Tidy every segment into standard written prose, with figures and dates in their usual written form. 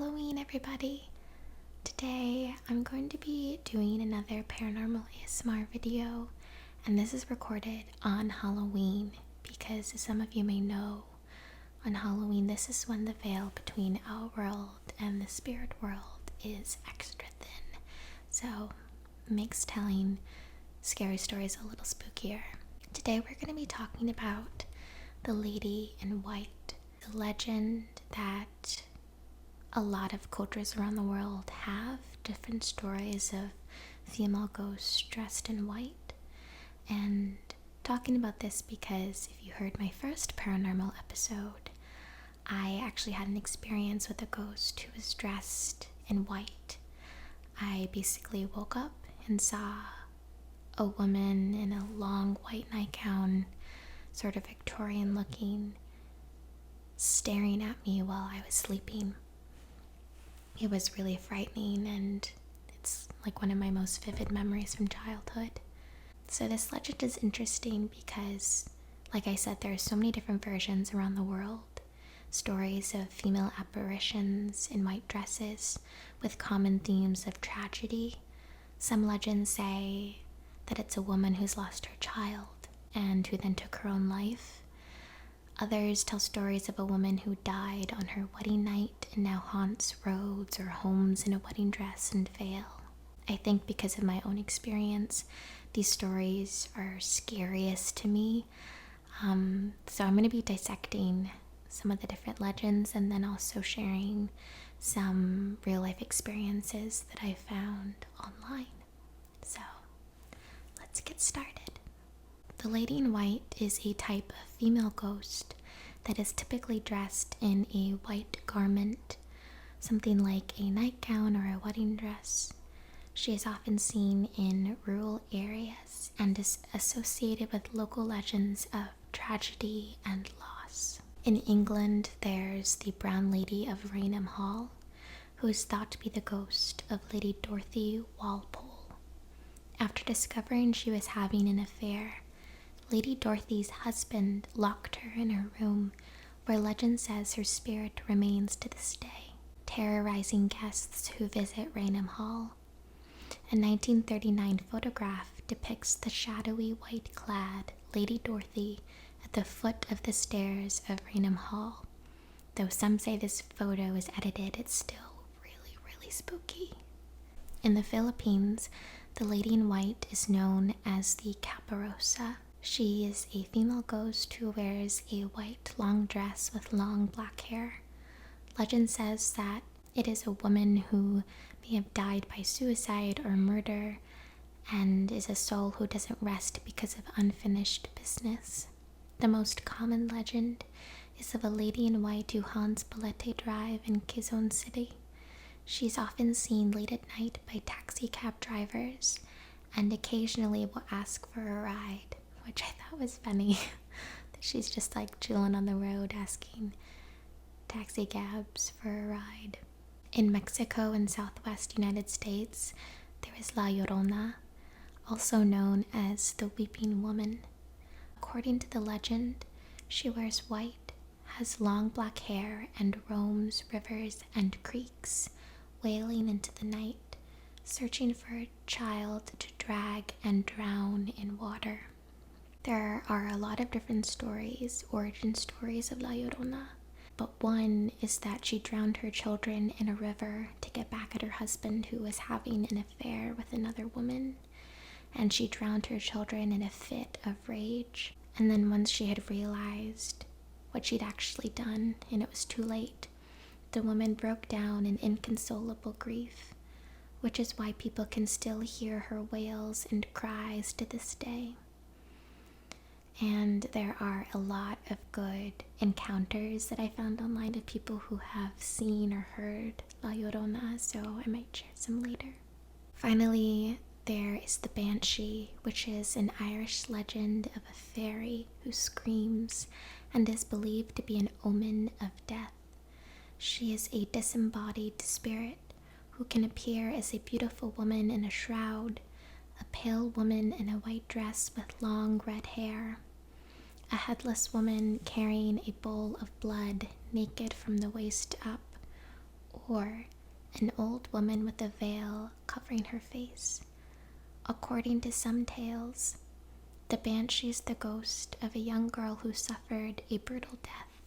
Halloween, everybody! Today I'm going to be doing another paranormal ASMR video, and this is recorded on Halloween because, as some of you may know, on Halloween this is when the veil between our world and the spirit world is extra thin, so it makes telling scary stories a little spookier. Today we're going to be talking about the Lady in White, the legend that a lot of cultures around the world have different stories of female ghosts dressed in white. And talking about this because if you heard my first paranormal episode, I actually had an experience with a ghost who was dressed in white. I basically woke up and saw a woman in a long white nightgown, sort of Victorian looking, staring at me while I was sleeping. It was really frightening, and it's like one of my most vivid memories from childhood. So this legend is interesting because, like I said, there are so many different versions around the world. Stories of female apparitions in white dresses with common themes of tragedy. Some legends say that it's a woman who's lost her child and who then took her own life. Others tell stories of a woman who died on her wedding night and now haunts roads or homes in a wedding dress and veil. I think because of my own experience, these stories are scariest to me. So I'm going to be dissecting some of the different legends and then also sharing some real-life experiences that I found online. So let's get started. The Lady in White is a type of female ghost that is typically dressed in a white garment, something like a nightgown or a wedding dress. She is often seen in rural areas and is associated with local legends of tragedy and loss. In England, there's the Brown Lady of Rainham Hall, who is thought to be the ghost of Lady Dorothy Walpole. After discovering she was having an affair, Lady Dorothy's husband locked her in her room, where legend says her spirit remains to this day, terrorizing guests who visit Rainham Hall. A 1939 photograph depicts the shadowy white-clad Lady Dorothy at the foot of the stairs of Rainham Hall. Though some say this photo is edited, it's still really, really spooky. In the Philippines, the Lady in White is known as the Caparosa. She is a female ghost who wears a white long dress with long black hair. Legend says that it is a woman who may have died by suicide or murder and is a soul who doesn't rest because of unfinished business. The most common legend is of a lady in white who haunts Balete Drive in Quezon City. She's often seen late at night by taxi cab drivers and occasionally will ask for a ride, which I thought was funny. That she's just like chilling on the road asking taxi cabs for a ride. In Mexico and southwest United States, there is La Llorona, also known as the Weeping Woman. According to the legend, she wears white, has long black hair, and roams rivers and creeks, wailing into the night, searching for a child to drag and drown in water. There are a lot of different stories, origin stories of La Llorona, but one is that she drowned her children in a river to get back at her husband who was having an affair with another woman, and she drowned her children in a fit of rage. And then once she had realized what she'd actually done and it was too late, the woman broke down in inconsolable grief, which is why people can still hear her wails and cries to this day. And there are a lot of good encounters that I found online of people who have seen or heard La Llorona, so I might share some later. Finally, there is the Banshee, which is an Irish legend of a fairy who screams and is believed to be an omen of death. She is a disembodied spirit who can appear as a beautiful woman in a shroud, a pale woman in a white dress with long red hair, a headless woman carrying a bowl of blood naked from the waist up, or an old woman with a veil covering her face. According to some tales, the Banshee is the ghost of a young girl who suffered a brutal death,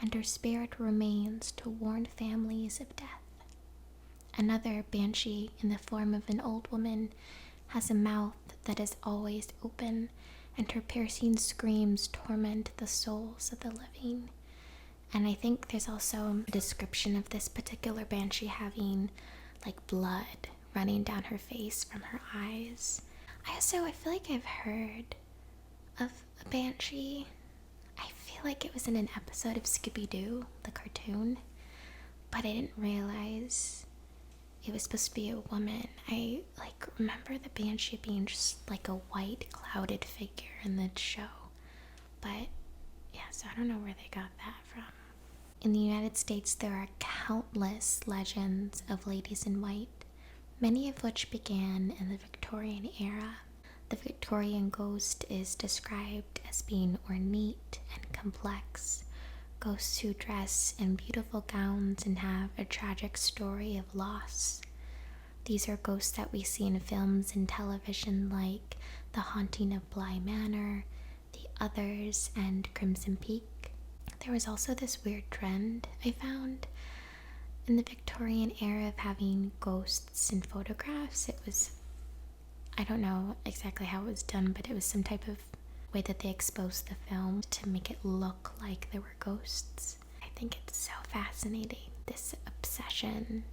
and her spirit remains to warn families of death. Another Banshee, in the form of an old woman, has a mouth that is always open, and her piercing screams torment the souls of the living. And I think there's also a description of this particular Banshee having like blood running down her face from her eyes. I feel like I've heard of a Banshee. I feel like it was in an episode of Scooby-Doo, the cartoon, but I didn't realize it was supposed to be a woman. I remember the Banshee being just like a white clouded figure in the show, but yeah, so I don't know where they got that from. In the United States, there are countless legends of ladies in white, many of which began in the Victorian era. The Victorian ghost is described as being ornate and complex, ghosts who dress in beautiful gowns and have a tragic story of loss. These are ghosts that we see in films and television like The Haunting of Bly Manor, The Others, and Crimson Peak. There was also this weird trend I found in the Victorian era of having ghosts in photographs. It was, I don't know exactly how it was done, but it was some type of way that they exposed the film to make it look like there were ghosts. I think it's so fascinating, this obsession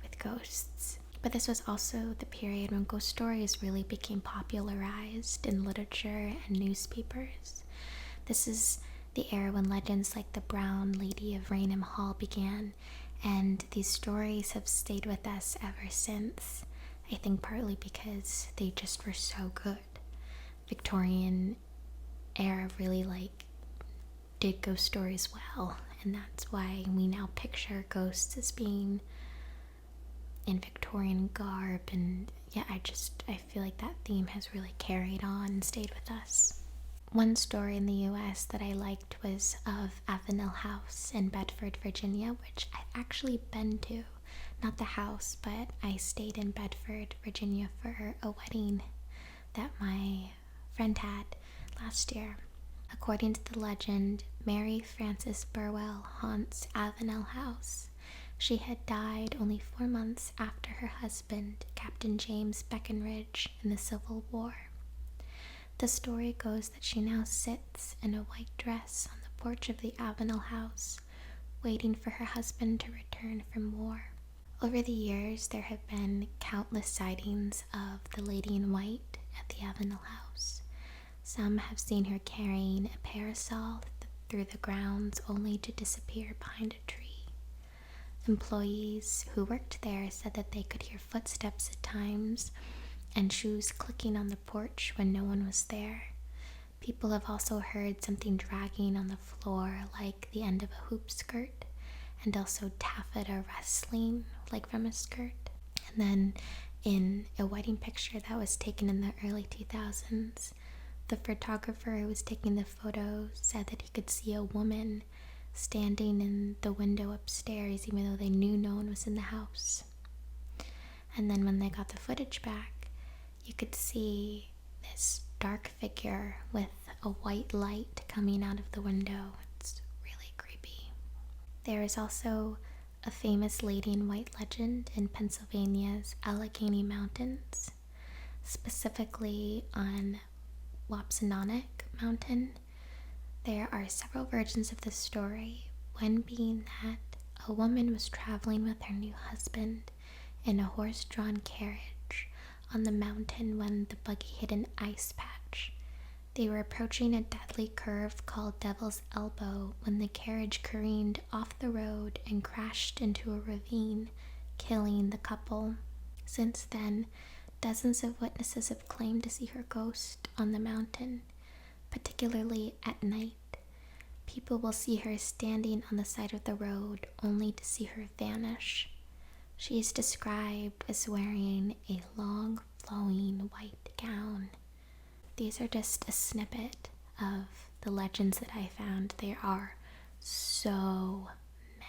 with ghosts. But this was also the period when ghost stories really became popularized in literature and newspapers. This is the era when legends like the Brown Lady of Raynham Hall began, and these stories have stayed with us ever since. I think partly because they just were so good. Victorian era really did ghost stories well, and that's why we now picture ghosts as being in Victorian garb. And yeah, I feel like that theme has really carried on and stayed with us. One story in the US that I liked was of Avenel House in Bedford, Virginia, which I've actually been to. Not the house, but I stayed in Bedford, Virginia for a wedding that my friend had last year. According to the legend, Mary Frances Burwell haunts Avenel House. She had died only 4 months after her husband, Captain James Breckinridge, in the Civil War. The story goes that she now sits in a white dress on the porch of the Avenel house, waiting for her husband to return from war. Over the years, there have been countless sightings of the lady in white at the Avenel house. Some have seen her carrying a parasol through the grounds only to disappear behind a tree. Employees who worked there said that they could hear footsteps at times and shoes clicking on the porch when no one was there. People have also heard something dragging on the floor like the end of a hoop skirt, and also taffeta rustling like from a skirt. And then in a wedding picture that was taken in the early 2000s, the photographer who was taking the photo said that he could see a woman standing in the window upstairs even though they knew no one was in the house. And then when they got the footage back, you could see this dark figure with a white light coming out of the window. It's really creepy. There is also a famous lady in white legend in Pennsylvania's Allegheny Mountains, specifically on Wapsanonoc Mountain. There are several versions of the story, one being that a woman was traveling with her new husband in a horse-drawn carriage on the mountain when the buggy hit an ice patch. They were approaching a deadly curve called Devil's Elbow when the carriage careened off the road and crashed into a ravine, killing the couple. Since then, dozens of witnesses have claimed to see her ghost on the mountain, particularly at night. People will see her standing on the side of the road only to see her vanish. She is described as wearing a long, flowing white gown. These are just a snippet of the legends that I found. There are so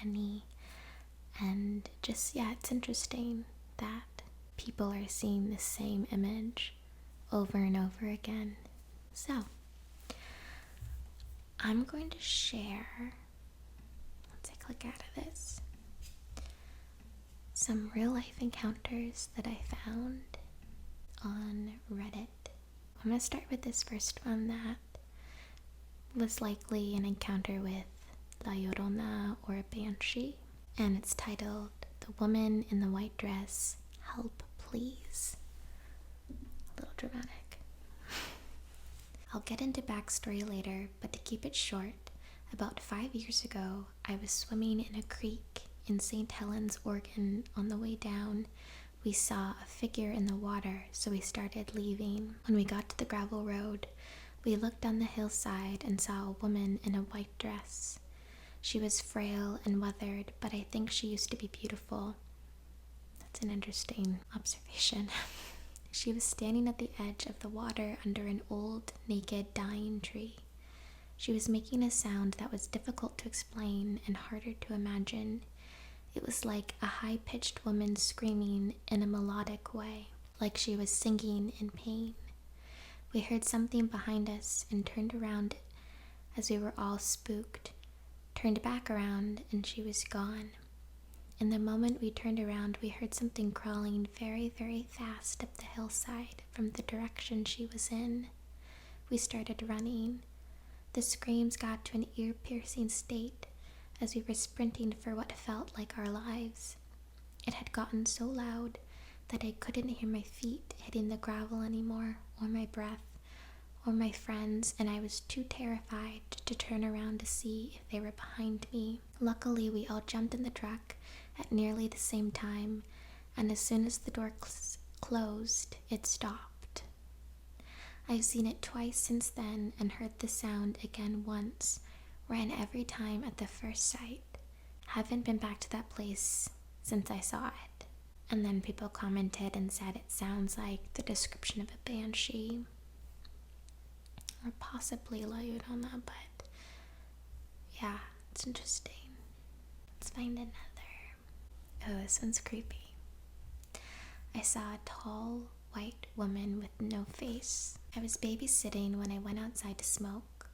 many. And just, yeah, it's interesting that people are seeing the same image over and over again. So, I'm going to share, once I click out of this, some real life encounters that I found on Reddit. I'm going to start with this first one that was likely an encounter with La Llorona or a Banshee, and it's titled "The Woman in the White Dress, Help Please." A little dramatic. I'll get into backstory later, but to keep it short, about 5 years ago, I was swimming in a creek in St. Helens, Oregon. On the way down, we saw a figure in the water, so we started leaving. When we got to the gravel road, we looked down the hillside and saw a woman in a white dress. She was frail and weathered, but I think she used to be beautiful. That's an interesting observation. She was standing at the edge of the water under an old, naked, dying tree. She was making a sound that was difficult to explain and harder to imagine. It was like a high-pitched woman screaming in a melodic way, like she was singing in pain. We heard something behind us and turned around as we were all spooked. Turned back around and she was gone. In the moment we turned around, we heard something crawling very, very fast up the hillside from the direction she was in. We started running. The screams got to an ear-piercing state as we were sprinting for what felt like our lives. It had gotten so loud that I couldn't hear my feet hitting the gravel anymore, or my breath, or my friends, and I was too terrified to turn around to see if they were behind me. Luckily, we all jumped in the truck at nearly the same time, and as soon as the door closed, it stopped. I've seen it twice since then and heard the sound again once, ran every time at the first sight. Haven't been back to that place since I saw it. And then people commented and said it sounds like the description of a banshee. Or possibly La Llorona, but yeah, it's interesting. Let's find another. Oh, this one's creepy. I saw a tall, white woman with no face. I was babysitting when I went outside to smoke.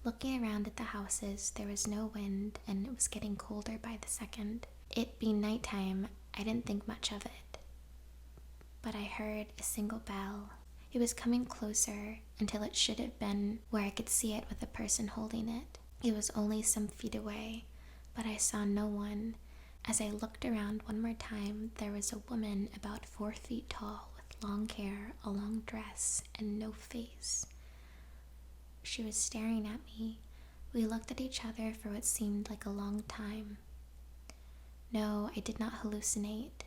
Looking around at the houses, there was no wind and it was getting colder by the second. It being nighttime, I didn't think much of it. But I heard a single bell. It was coming closer until it should have been where I could see it with a person holding it. It was only some feet away, but I saw no one. As I looked around one more time, there was a woman about 4 feet tall with long hair, a long dress, and no face. She was staring at me. We looked at each other for what seemed like a long time. No, I did not hallucinate.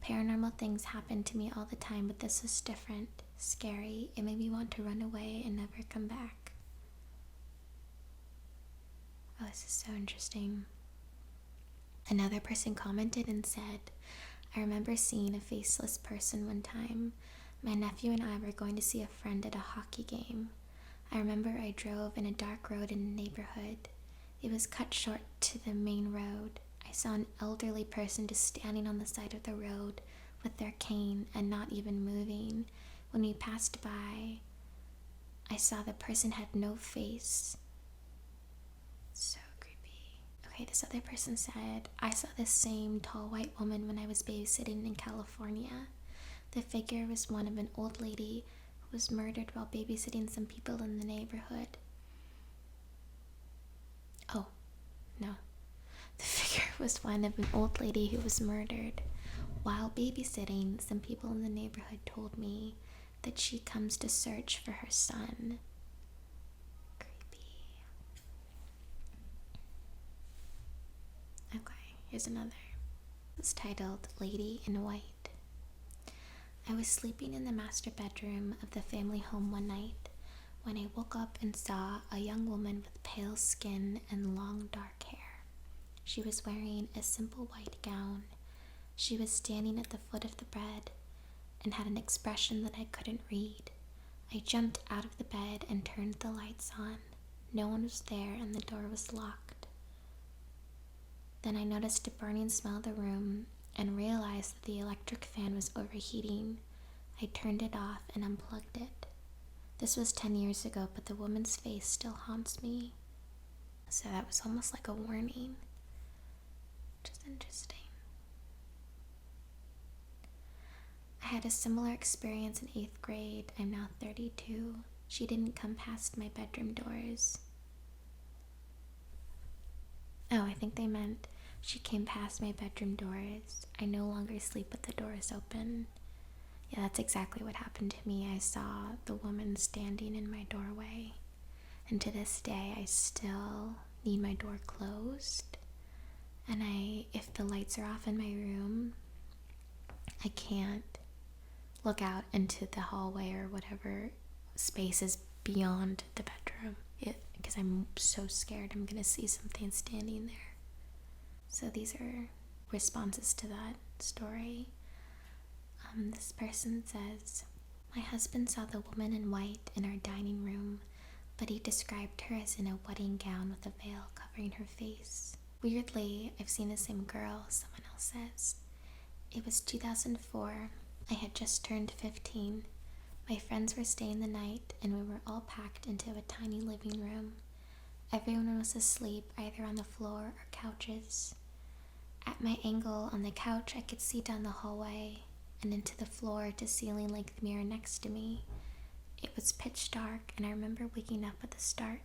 Paranormal things happen to me all the time, but this was different, scary. It made me want to run away and never come back. Oh, this is so interesting. Another person commented and said, I remember seeing a faceless person one time. My nephew and I were going to see a friend at a hockey game. I remember I drove in a dark road in the neighborhood. It was cut short to the main road. I saw an elderly person just standing on the side of the road with their cane and not even moving. When we passed by, I saw the person had no face. So creepy. Okay, this other person said, I saw this same tall white woman when I was babysitting in California. The figure was one of an old lady who was murdered while babysitting some people in the neighborhood. Oh, no. The figure was one of an old lady who was murdered. While babysitting, some people in the neighborhood told me that she comes to search for her son. Creepy. Okay, here's another. It's titled Lady in White. I was sleeping in the master bedroom of the family home one night when I woke up and saw a young woman with pale skin and long dark hair. She was wearing a simple white gown. She was standing at the foot of the bed and had an expression that I couldn't read. I jumped out of the bed and turned the lights on. No one was there and the door was locked. Then I noticed a burning smell in the room and realized that the electric fan was overheating. I turned it off and unplugged it. This was 10 years ago, but the woman's face still haunts me. So that was almost like a warning. Which is interesting. I had a similar experience in 8th grade. I'm now 32. She didn't come past my bedroom doors. Oh, I think they meant she came past my bedroom doors. I no longer sleep with the doors open. Yeah, that's exactly what happened to me. I saw the woman standing in my doorway. And to this day, I still need my door closed. And if the lights are off in my room, I can't look out into the hallway or whatever space is beyond the bedroom. Because I'm so scared I'm gonna see something standing there. So these are responses to that story. This person says, my husband saw the woman in white in our dining room, but he described her as in a wedding gown with a veil covering her face. Weirdly, I've seen the same girl, someone else says. It was 2004. I had just turned 15. My friends were staying the night, and we were all packed into a tiny living room. Everyone was asleep, either on the floor or couches. At my angle on the couch, I could see down the hallway and into the floor to ceiling length mirror next to me. It was pitch dark, and I remember waking up at the start.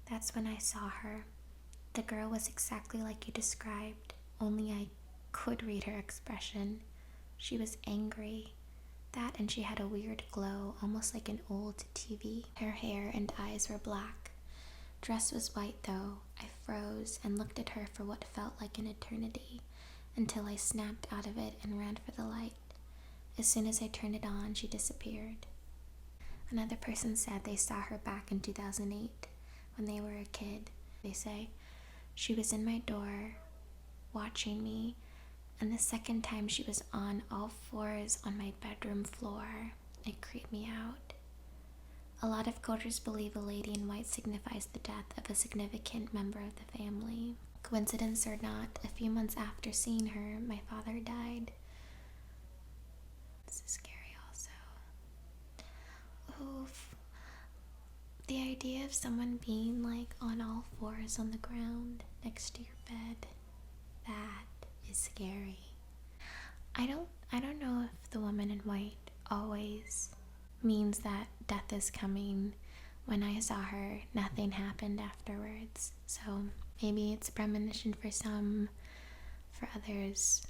That's when I saw her. The girl was exactly like you described, only I could read her expression. She was angry. That, and she had a weird glow, almost like an old TV. Her hair and eyes were black. Dress was white though. I froze and looked at her for what felt like an eternity, until I snapped out of it and ran for the light. As soon as I turned it on, she disappeared. Another person said they saw her back in 2008 when they were a kid. They say, she was in my door, watching me, and the second time she was on all fours on my bedroom floor. It creeped me out. A lot of cultures believe a lady in white signifies the death of a significant member of the family. Coincidence or not, a few months after seeing her, my father died. This is scary also. Oof. The idea of someone being like on all fours on the ground next to your bed, that is scary. I don't know if the woman in white always means that death is coming. When I saw her, nothing happened afterwards. So maybe it's a premonition for some, for others,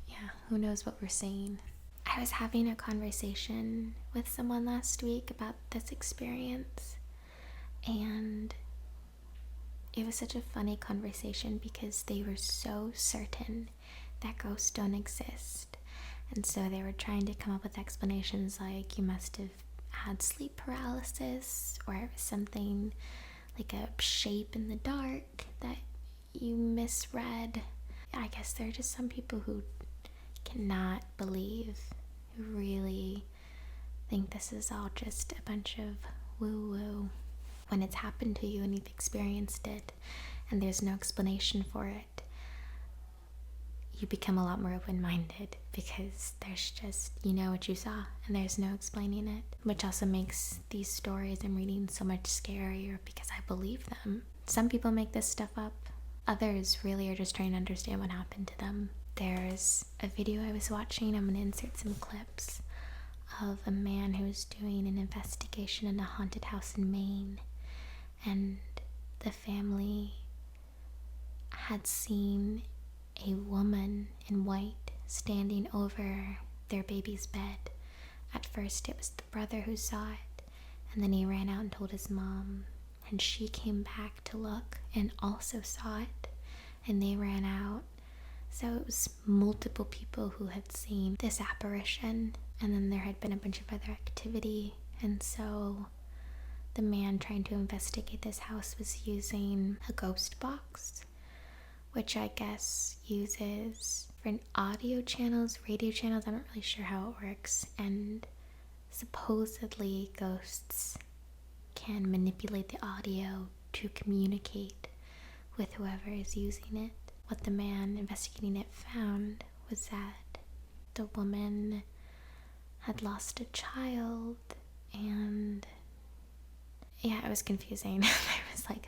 yeah, who knows what we're saying. I was having a conversation with someone last week about this experience, and it was such a funny conversation because they were so certain that ghosts don't exist. And so they were trying to come up with explanations like you must have had sleep paralysis, or it was something like a shape in the dark that you misread. I guess there are just some people who cannot believe, who really think this is all just a bunch of woo-woo. When it's happened to you and you've experienced it and there's no explanation for it, you become a lot more open-minded because there's just, you know what you saw and there's no explaining it, which also makes these stories I'm reading so much scarier because I believe them. Some people make this stuff up. Others really are just trying to understand what happened to them. There's a video I was watching, I'm going to insert some clips, of a man who was doing an investigation in a haunted house in Maine, and the family had seen a woman in white standing over their baby's bed. At first it was the brother who saw it, and then he ran out and told his mom, and she came back to look and also saw it, and they ran out. So it was multiple people who had seen this apparition, and then there had been a bunch of other activity, and so the man trying to investigate this house was using a ghost box, which I guess uses different audio channels, radio channels, I'm not really sure how it works, and supposedly ghosts can manipulate the audio to communicate with whoever is using it. what the man investigating it found was that the woman had lost a child, and yeah, it was confusing. There was like,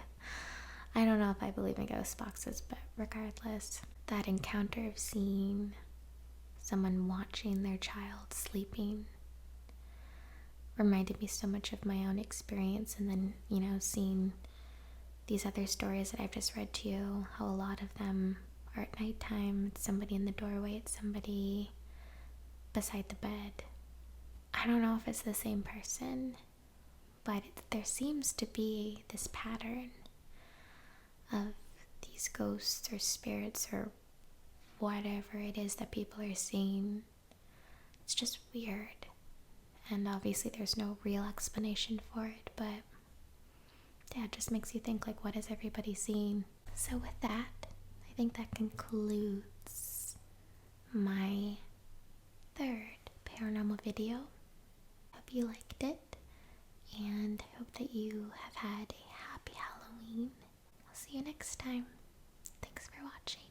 I don't know if I believe in ghost boxes, but regardless, that encounter of seeing someone watching their child sleeping reminded me so much of my own experience. And then, seeing these other stories that I've just read to you, how a lot of them are at nighttime. It's somebody in the doorway, it's somebody beside the bed. I don't know if it's the same person, but there seems to be this pattern of these ghosts or spirits or whatever it is that people are seeing. It's just weird. And obviously there's no real explanation for it, but yeah, it just makes you think, like, what is everybody seeing? So with that, I think that concludes my third paranormal video. Hope you liked it, and hope that you have had a happy Halloween. I'll see you next time. Thanks for watching.